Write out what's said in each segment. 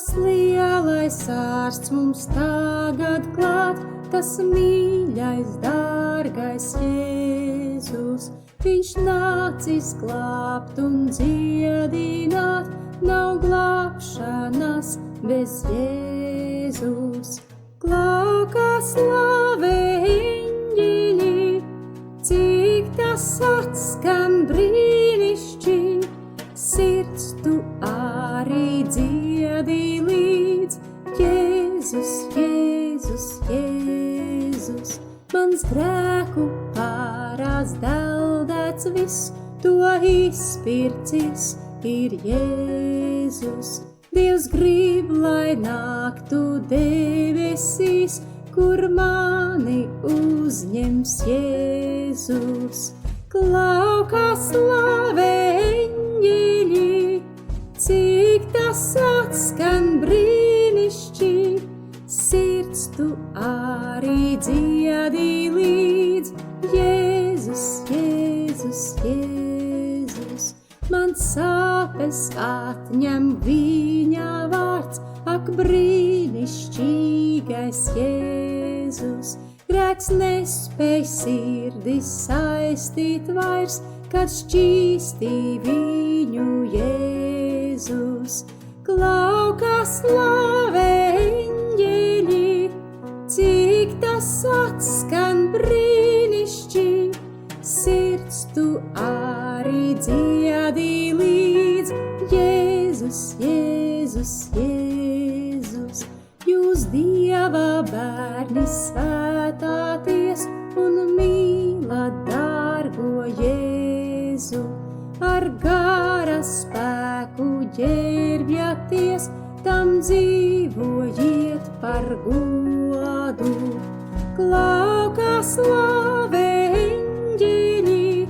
Tas lielais ārsts mums tagad klāt, tas mīļais, dārgais Jēzus. Viņš nācis glābt un dziedināt, nav glābšanas bez Jēzus. Klau, kā slavē eņģeļi, cik tas atskan brīnišķīgi, sirds tu arī dziedi līdz. Jēzus, Jēzus, Jēzus, mans grēku pārās deldēts viss, to izpircis ir Jēzus. Dievs grib, lai nāktu debesīs, kur mani uzņems Jēzus. Klau, kā slavē eņģeļi, cik tas atskan brīnišķīgi, sirds tu arī dziedi līdz. Jēzus, Jēzus, Jēzus, man sāpes atņem viņa vārds, ak brīnišķīgais Jēzus. Grēks nespēj sirdī saistīt vairs, kad šķīstī viņu Jēzus. Klau, kā slavē eņģeļi, cik tas atskan brīnišķīgi, sirds tu arī dziedi līdz. Jēzus, Jēzus, Jēzus, jūs Dieva bērni svētāties un mīlat dārgo Jēzu. Ar gara spēku ģērbjaties, tam dzīvojiet par godu. Klau, kā slavē eņģeļi,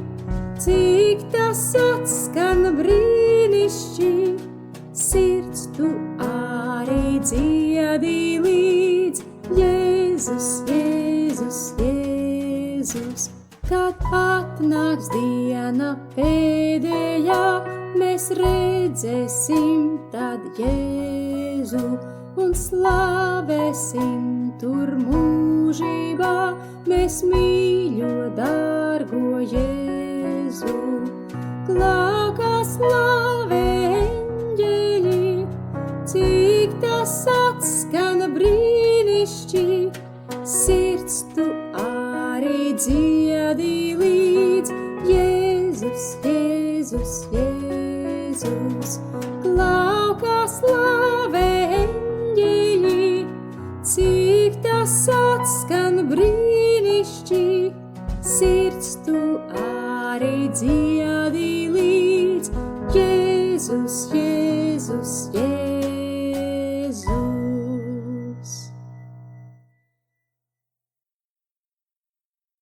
cik tas atskan brīnišķīgi, sirds tu arī dziedi līdz. Jēzus, Jēzus, Jēzus, kad atnāks diena pēdējā, mēs redzēsim tad Jēzu un slavēsim tur mūžībā, mēs mīļo dārgo Jēzu. Klau, kā slavē eņģeļi, cik tas atskan brīnišķīgi, sirds tu arī dziedi līdz. Jēzus, Jēzus, Jēzus, klau, kā slavē eņģeļi, cik tas atskan brīnišķīgi, sirds tu arī dziedi līdz. Jēzus, Jēzus, Jēzus.